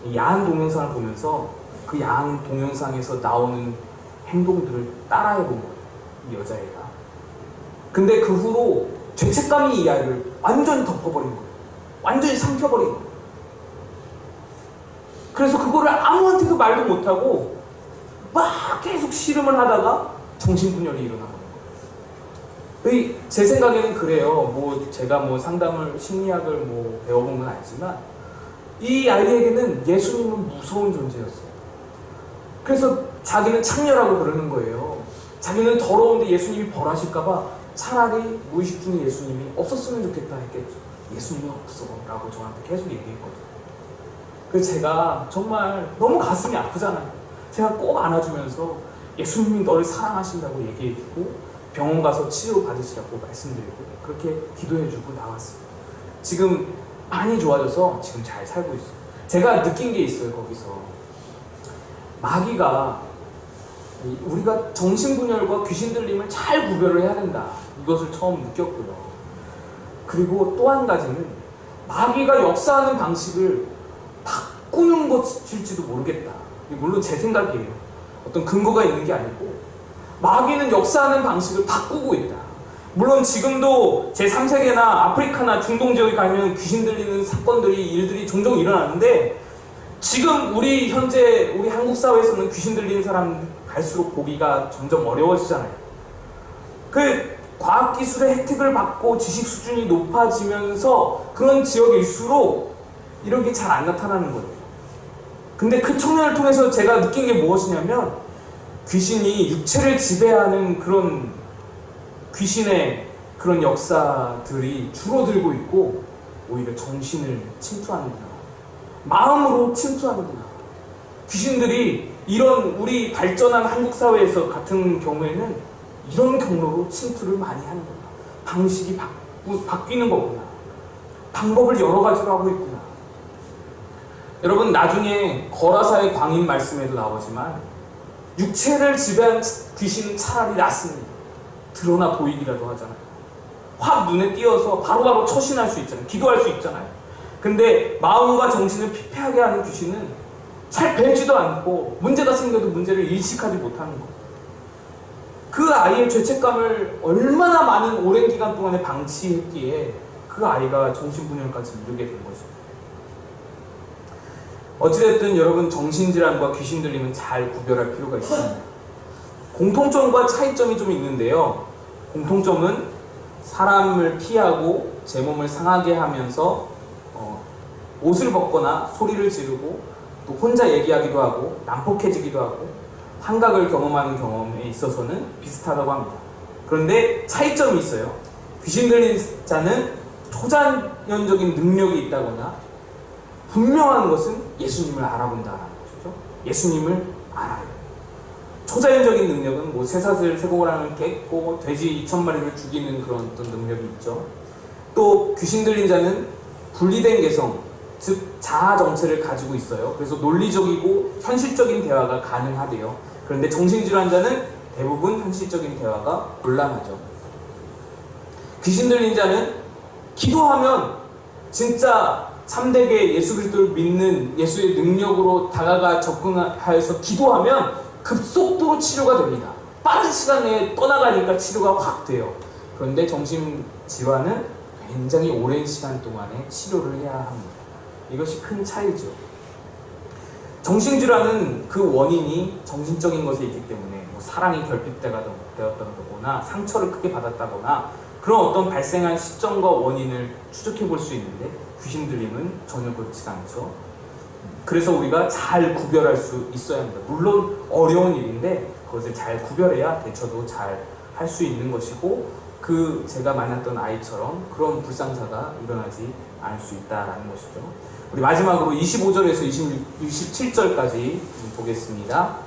이 야한 동영상을 보면서 그 야한 동영상에서 나오는 행동들을 따라해본 거예요. 이 여자애가. 근데 그 후로 죄책감이 이 아이를 완전히 덮어버린 거예요. 완전히 삼켜버린 거예요. 그래서 그거를 아무한테도 말도 못하고 막 계속 씨름을 하다가 정신분열이 일어난 거예요. 제 생각에는 그래요. 뭐 제가 뭐 상담을 심리학을 뭐 배워본 건 아니지만 이 아이에게는 예수님은 무서운 존재였어요. 그래서 자기는 창녀라고 그러는 거예요. 자기는 더러운데 예수님이 벌하실까봐 차라리 무의식 중에 예수님이 없었으면 좋겠다 했겠죠. 예수님이 없어 라고 저한테 계속 얘기했거든요. 그래서 제가 정말 너무 가슴이 아프잖아요. 제가 꼭 안아주면서 예수님이 너를 사랑하신다고 얘기해주고 병원 가서 치료 받으시라고 말씀드리고 그렇게 기도해주고 나왔어요. 지금 많이 좋아져서 지금 잘 살고 있어요. 제가 느낀 게 있어요. 거기서 마귀가 우리가 정신분열과 귀신 들림을 잘 구별을 해야 된다. 이것을 처음 느꼈고요. 그리고 또 한 가지는 마귀가 역사하는 방식을 바꾸는 것일지도 모르겠다. 물론 제 생각이에요. 어떤 근거가 있는 게 아니고 마귀는 역사하는 방식을 바꾸고 있다. 물론 지금도 제3세계나 아프리카나 중동 지역에 가면 귀신 들리는 사건들이 일들이 종종 일어나는데 지금 현재 우리 한국 사회에서는 귀신 들리는 사람 갈수록 보기가 점점 어려워지잖아요. 그 과학기술의 혜택을 받고 지식 수준이 높아지면서 그런 지역일수록 이런 게 잘 안 나타나는 거예요. 근데 그 청년을 통해서 제가 느낀 게 무엇이냐면 귀신이 육체를 지배하는 그런 귀신의 그런 역사들이 줄어들고 있고 오히려 정신을 침투하는구나. 마음으로 침투하는구나. 귀신들이 이런 우리 발전한 한국 사회에서 같은 경우에는 이런 경로로 침투를 많이 하는구나. 방식이 바뀌는 거구나. 방법을 여러 가지로 하고 있구나. 여러분 나중에 거라사의 광인 말씀에도 나오지만 육체를 지배한 귀신은 차라리 낫습니다. 드러나 보이기라도 하잖아요. 확 눈에 띄어서 바로바로 처신할 수 있잖아요. 기도할 수 있잖아요. 근데 마음과 정신을 피폐하게 하는 귀신은 잘 배지도 않고 문제가 생겨도 문제를 인식하지 못하는 것. 그 아이의 죄책감을 얼마나 많은 오랜 기간 동안에 방치했기에 그 아이가 정신분열까지 이르게 된 거죠. 어찌됐든 여러분, 정신질환과 귀신 들림은 잘 구별할 필요가 있습니다. 공통점과 차이점이 좀 있는데요. 공통점은 사람을 피하고 제 몸을 상하게 하면서 옷을 벗거나 소리를 지르고 또 혼자 얘기하기도 하고 난폭해지기도 하고 환각을 경험하는 경험에 있어서는 비슷하다고 합니다. 그런데 차이점이 있어요. 귀신 들린 자는 초자연적인 능력이 있다거나 분명한 것은 예수님을 알아본다는 것이죠. 예수님을 알아요. 초자연적인 능력은 뭐 쇠사슬 쇠고랑을 깼고 돼지 2000마리를 죽이는 그런 어떤 능력이 있죠. 또 귀신 들린 자는 분리된 개성, 즉 자아 정체를 가지고 있어요. 그래서 논리적이고 현실적인 대화가 가능하대요. 그런데 정신질환자는 대부분 현실적인 대화가 곤란하죠. 귀신 들린 자는 기도하면 진짜 참되게 예수 그리스도를 믿는 예수의 능력으로 다가가 접근하여서 기도하면 급속도로 치료가 됩니다. 빠른 시간 내에 떠나가니까 치료가 확 돼요. 그런데 정신질환은 굉장히 오랜 시간 동안에 치료를 해야 합니다. 이것이 큰 차이죠. 정신질환은 그 원인이 정신적인 것에 있기 때문에 뭐 사랑이 결핍되었다거나 상처를 크게 받았다거나 그런 어떤 발생한 시점과 원인을 추적해 볼 수 있는데 귀신 들림은 전혀 그렇지 않죠. 그래서 우리가 잘 구별할 수 있어야 합니다. 물론 어려운 일인데 그것을 잘 구별해야 대처도 잘 할 수 있는 것이고 그 제가 만났던 아이처럼 그런 불상사가 일어나지 않을 수 있다는 것이죠. 우리 마지막으로 25절에서 27절까지 보겠습니다.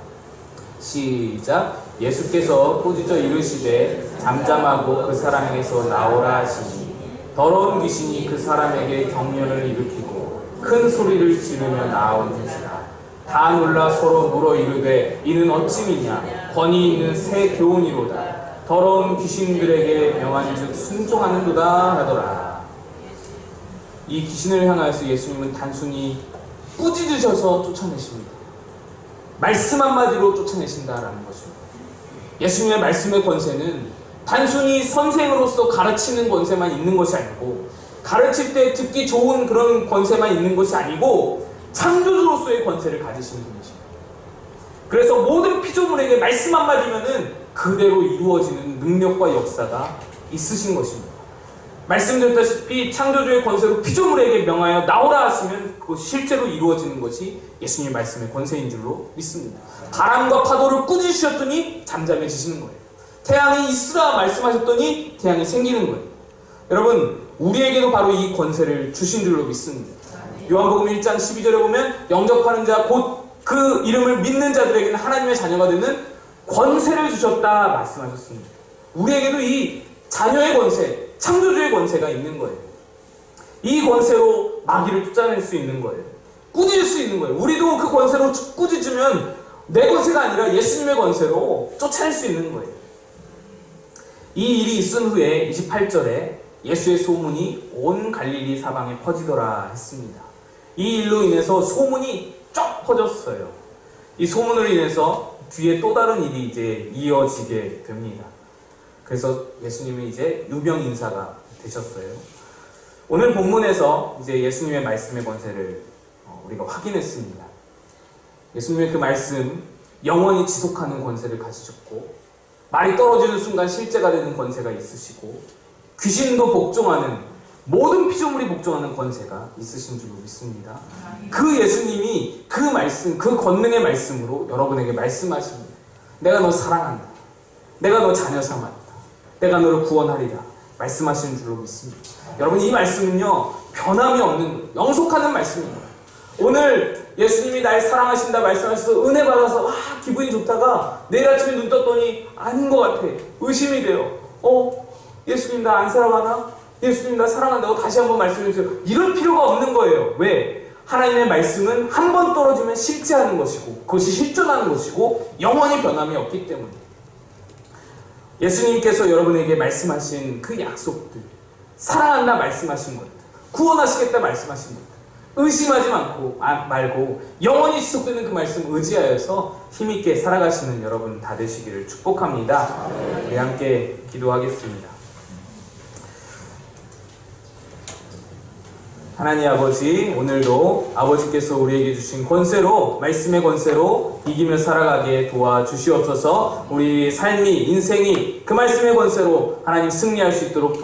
시작. 예수께서 꾸짖어 이르시되 잠잠하고 그 사람에게서 나오라 하시니 더러운 귀신이 그 사람에게 경련을 일으키고 큰 소리를 지르며 나오는지라. 다 놀라 서로 물어 이르되 이는 어찌미냐. 권위 있는 새 교훈이로다. 더러운 귀신들에게 명한즉 순종하는도다 하더라. 이 귀신을 향하여서 예수님은 단순히 꾸짖으셔서 쫓아내십니다. 말씀 한마디로 쫓아내신다라는 것입니다. 예수님의 말씀의 권세는 단순히 선생으로서 가르치는 권세만 있는 것이 아니고 가르칠 때 듣기 좋은 그런 권세만 있는 것이 아니고 창조주로서의 권세를 가지시는 분이십니다. 그래서 모든 피조물에게 말씀 한마디면은 그대로 이루어지는 능력과 역사가 있으신 것입니다. 말씀드렸다시피 창조주의 권세로 피조물에게 명하여 나오라 하시면 그것이 실제로 이루어지는 것이 예수님의 말씀의 권세인 줄로 믿습니다. 바람과 파도를 꾸짖으셨더니 잠잠해지시는 거예요. 태양이 있으라 말씀하셨더니 태양이 생기는 거예요. 여러분, 우리에게도 바로 이 권세를 주신 줄로 믿습니다. 요한복음 1장 12절에 보면 영접하는 자 곧 그 이름을 믿는 자들에게는 하나님의 자녀가 되는 권세를 주셨다 말씀하셨습니다. 우리에게도 이 자녀의 권세, 창조주의 권세가 있는 거예요. 이 권세로 마귀를 쫓아낼 수 있는 거예요. 꾸짖을 수 있는 거예요. 우리도 그 권세로 꾸짖으면 내 권세가 아니라 예수님의 권세로 쫓아낼 수 있는 거예요. 이 일이 있은 후에 28절에 예수의 소문이 온 갈릴리 사방에 퍼지더라 했습니다. 이 일로 인해서 소문이 쫙 퍼졌어요. 이 소문으로 인해서 뒤에 또 다른 일이 이제 이어지게 됩니다. 그래서 예수님은 이제 유명 인사가 되셨어요. 오늘 본문에서 이제 예수님의 말씀의 권세를 우리가 확인했습니다. 예수님의 그 말씀, 영원히 지속하는 권세를 가지셨고 말이 떨어지는 순간 실제가 되는 권세가 있으시고 귀신도 복종하는 모든 피조물이 복종하는 권세가 있으신 줄로 믿습니다. 그 예수님이 그 말씀, 그 권능의 말씀으로 여러분에게 말씀하십니다. 내가 너 사랑한다. 내가 너 자녀 삼았다. 내가 너를 구원하리라. 말씀하시는 줄로 믿습니다. 여러분, 이 말씀은요 변함이 없는 영속하는 말씀입니다. 오늘 예수님이 날 사랑하신다 말씀하셔서 은혜 받아서 기분이 좋다가 내일 아침에 눈 떴더니 아닌 것 같아. 의심이 돼요. 예수님 나 안 사랑하나? 예수님 나 사랑한다고 다시 한번 말씀해 주세요. 이럴 필요가 없는 거예요. 왜? 하나님의 말씀은 한 번 떨어지면 실제하는 것이고 그것이 실존하는 것이고 영원히 변함이 없기 때문에 예수님께서 여러분에게 말씀하신 그 약속들, 사랑한다 말씀하신 것들, 구원하시겠다 말씀하십니다. 의심하지 말고 영원히 지속되는 그 말씀 의지하여서 힘있게 살아가시는 여러분 다 되시기를 축복합니다. 우리 함께 기도하겠습니다. 하나님 아버지, 오늘도 아버지께서 우리에게 주신 권세로, 말씀의 권세로 이기며 살아가게 도와주시옵소서. 우리 삶이, 인생이 그 말씀의 권세로 하나님 승리할 수 있도록